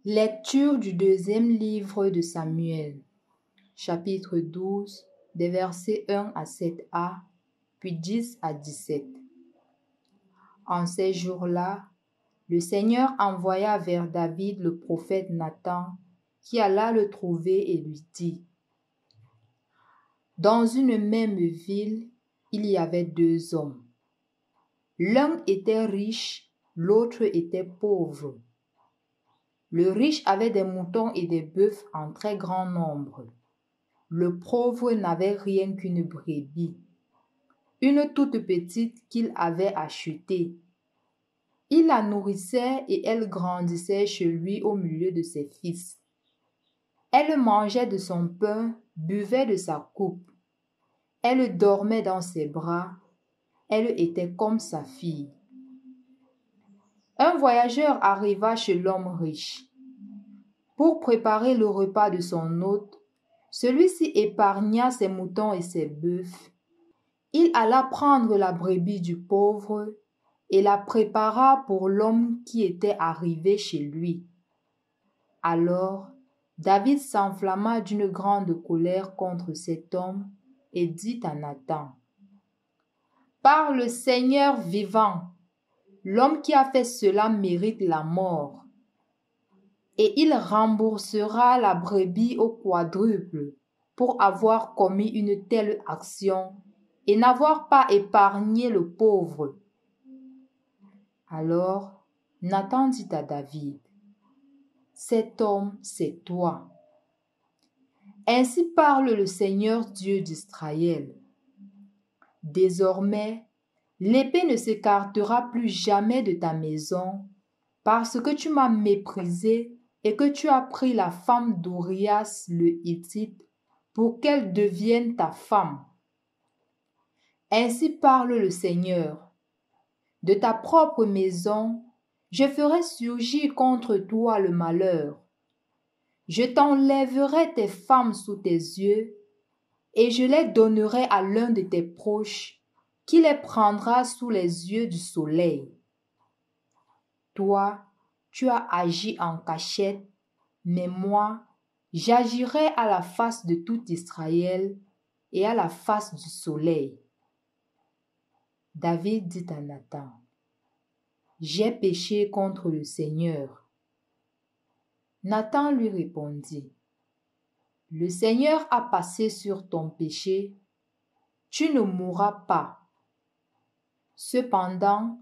Lecture du deuxième livre de Samuel, chapitre 12, des versets 1 à 7a, puis 10 à 17. En ces jours-là, le Seigneur envoya vers David le prophète Nathan, qui alla le trouver et lui dit: Dans une même ville, il y avait deux hommes. L'un était riche, l'autre était pauvre. Le riche avait des moutons et des bœufs en très grand nombre. Le pauvre n'avait rien qu'une brebis, une toute petite qu'il avait achetée. Il la nourrissait et elle grandissait chez lui au milieu de ses fils. Elle mangeait de son pain, buvait de sa coupe. Elle dormait dans ses bras. Elle était comme sa fille. Un voyageur arriva chez l'homme riche. Pour préparer le repas de son hôte, celui-ci épargna ses moutons et ses bœufs. Il alla prendre la brebis du pauvre et la prépara pour l'homme qui était arrivé chez lui. Alors, David s'enflamma d'une grande colère contre cet homme et dit à Nathan: Par le Seigneur vivant, l'homme qui a fait cela mérite la mort. Et il remboursera la brebis au quadruple pour avoir commis une telle action et n'avoir pas épargné le pauvre. Alors Nathan dit à David: Cet homme, c'est toi. Ainsi parle le Seigneur Dieu d'Israël. Désormais, l'épée ne s'écartera plus jamais de ta maison, parce que tu m'as méprisé et que tu as pris la femme d'Urias le Hittite pour qu'elle devienne ta femme. Ainsi parle le Seigneur. De ta propre maison, je ferai surgir contre toi le malheur. Je t'enlèverai tes femmes sous tes yeux, et je les donnerai à l'un de tes proches, qui les prendra sous les yeux du soleil. Toi, tu as agi en cachette, mais moi, j'agirai à la face de tout Israël et à la face du soleil. David dit à Nathan: J'ai péché contre le Seigneur. Nathan lui répondit: Le Seigneur a passé sur ton péché, tu ne mourras pas. Cependant,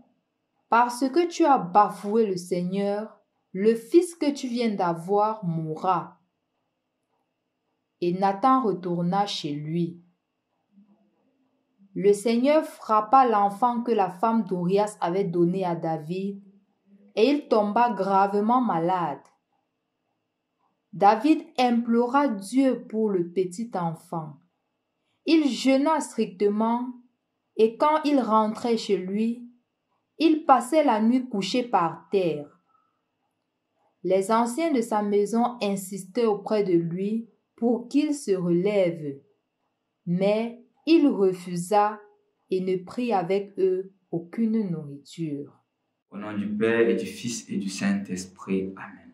parce que tu as bafoué le Seigneur, le fils que tu viens d'avoir mourra. Et Nathan retourna chez lui. Le Seigneur frappa l'enfant que la femme d'Urias avait donné à David, et il tomba gravement malade. David implora Dieu pour le petit enfant. Il jeûna strictement, et quand il rentrait chez lui, il passait la nuit couché par terre. Les anciens de sa maison insistaient auprès de lui pour qu'il se relève, mais il refusa et ne prit avec eux aucune nourriture. Au nom du Père et du Fils et du Saint-Esprit. Amen.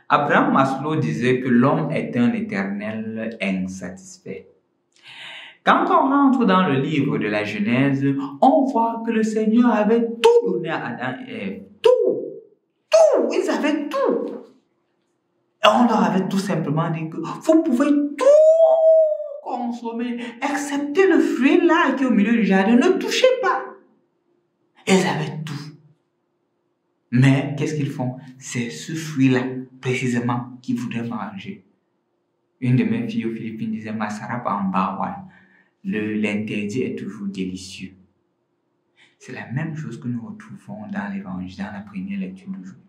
Abraham Maslow disait que l'homme est un éternel insatisfait. Quand on rentre dans le livre de la Genèse, on voit que le Seigneur avait tout donné à Adam et Ève. Tout, ils avaient tout. Et on leur avait tout simplement dit que vous pouvez tout consommer, excepté le fruit là qui est au milieu du jardin. Ne touchez pas. Ils avaient tout. Mais qu'est-ce qu'ils font? C'est ce fruit-là, précisément, qu'ils voudraient manger. Une de mes filles aux Philippines disait: Masarap en bawal. L'interdit est toujours délicieux. C'est la même chose que nous retrouvons dans l'évangile, dans la première lecture d'aujourd'hui.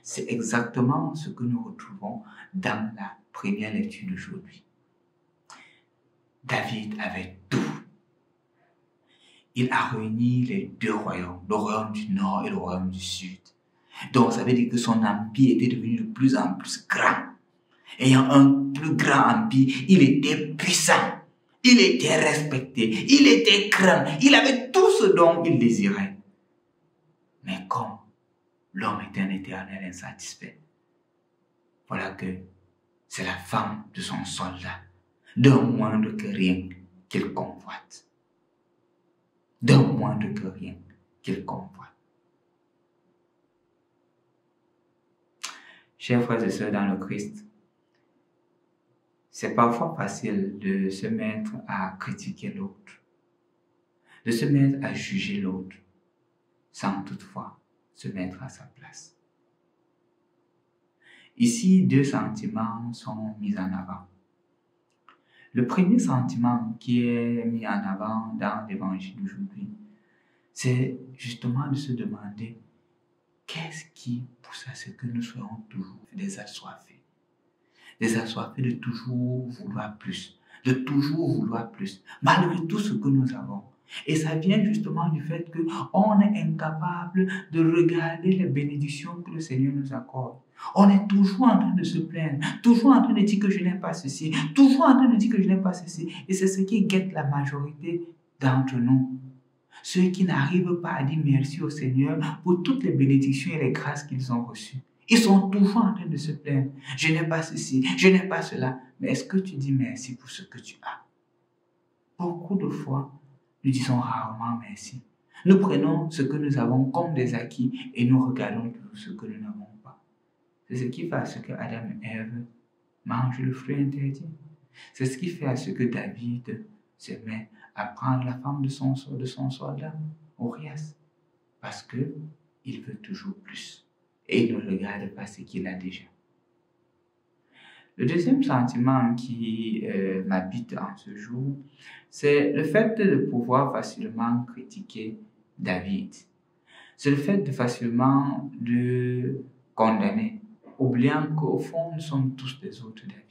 C'est exactement ce que nous retrouvons dans la première lecture d'aujourd'hui. David avait tout. Il a réuni les deux royaumes, le royaume du nord et le royaume du sud. Donc ça veut dire que son empire était devenu de plus en plus grand. Ayant un plus grand empire, il était puissant. Il était respecté, il était craint, il avait tout ce dont il désirait. Mais comme l'homme était un éternel insatisfait, voilà que c'est la femme de son soldat, d'un moindre que rien qu'il convoite. D'un moindre que rien qu'il convoite. Chers frères et sœurs dans le Christ, c'est parfois facile de se mettre à critiquer l'autre, de se mettre à juger l'autre, sans toutefois se mettre à sa place. Ici, deux sentiments sont mis en avant. Le premier sentiment qui est mis en avant dans l'évangile d'aujourd'hui, c'est justement de se demander qu'est-ce qui pousse à ce que nous soyons toujours des assoiffés. Des assoiffés de toujours vouloir plus, de toujours vouloir plus, malgré tout ce que nous avons. Et ça vient justement du fait qu'on est incapable de regarder les bénédictions que le Seigneur nous accorde. On est toujours en train de se plaindre, toujours en train de dire que je n'ai pas ceci, toujours en train de dire que je n'ai pas ceci. Et c'est ce qui guette la majorité d'entre nous. Ceux qui n'arrivent pas à dire merci au Seigneur pour toutes les bénédictions et les grâces qu'ils ont reçues. Ils sont toujours en train de se plaindre. Je n'ai pas ceci, je n'ai pas cela. Mais est-ce que tu dis merci pour ce que tu as? Beaucoup de fois, nous disons rarement merci. Nous prenons ce que nous avons comme des acquis et nous regardons toujours ce que nous n'avons pas. C'est ce qui fait à ce que Adam et Ève mangent le fruit interdit. C'est ce qui fait à ce que David se met à prendre la femme de son soldat, Urias, parce qu'il veut toujours plus et il ne regarde pas ce qu'il a déjà. Le deuxième sentiment qui m'habite en ce jour, c'est le fait de pouvoir facilement critiquer David. C'est le fait de facilement le condamner, oubliant qu'au fond, nous sommes tous des autres David.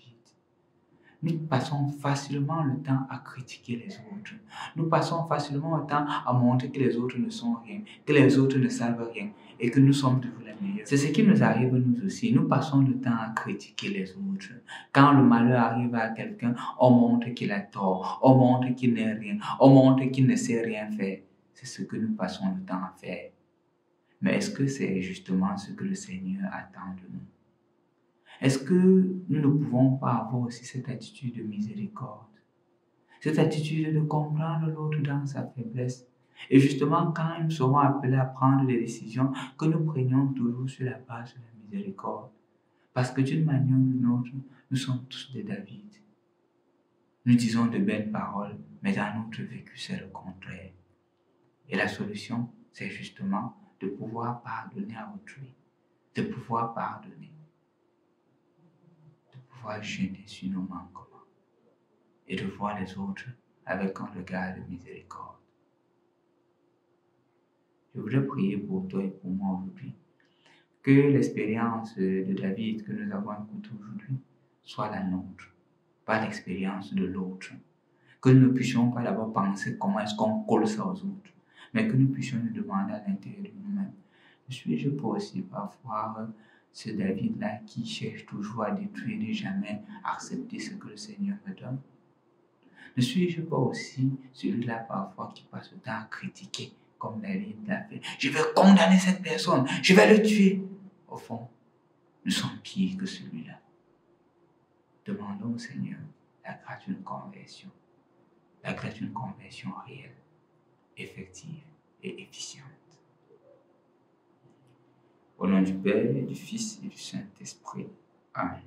Nous passons facilement le temps à critiquer les autres. Nous passons facilement le temps à montrer que les autres ne sont rien, que les autres ne savent rien et que nous sommes toujours les meilleurs. C'est ce qui nous arrive nous aussi. Nous passons le temps à critiquer les autres. Quand le malheur arrive à quelqu'un, on montre qu'il a tort, on montre qu'il n'est rien, on montre qu'il ne sait rien faire. C'est ce que nous passons le temps à faire. Mais est-ce que c'est justement ce que le Seigneur attend de nous? Est-ce que nous ne pouvons pas avoir aussi cette attitude de miséricorde, cette attitude de comprendre l'autre dans sa faiblesse? Et justement, quand nous serons appelés à prendre des décisions, que nous prenions toujours sur la base de la miséricorde. Parce que d'une manière ou d'une autre, nous sommes tous des David. Nous disons de belles paroles, mais dans notre vécu, c'est le contraire. Et la solution, c'est justement de pouvoir pardonner à autrui, de pouvoir pardonner. Pouvoir jeûner sur nos manquements et de voir les autres avec un regard de miséricorde. Je voudrais prier pour toi et pour moi aujourd'hui que l'expérience de David que nous avons écoutée aujourd'hui soit la nôtre, pas l'expérience de l'autre. Que nous ne puissions pas d'abord penser comment est-ce qu'on colle ça aux autres, mais que nous puissions nous demander à l'intérieur de nous-mêmes, ne suis-je pas aussi parfois ce David-là qui cherche toujours à détruire et jamais accepter ce que le Seigneur me donne? Ne suis-je pas aussi celui-là parfois qui passe le temps à critiquer comme David l'a fait? Je vais condamner cette personne, je vais le tuer. Au fond, nous sommes pires que celui-là. Demandons au Seigneur la grâce d'une conversion, la grâce d'une conversion réelle, effective et efficiente. Au nom du Père, et du Fils et du Saint-Esprit. Amen.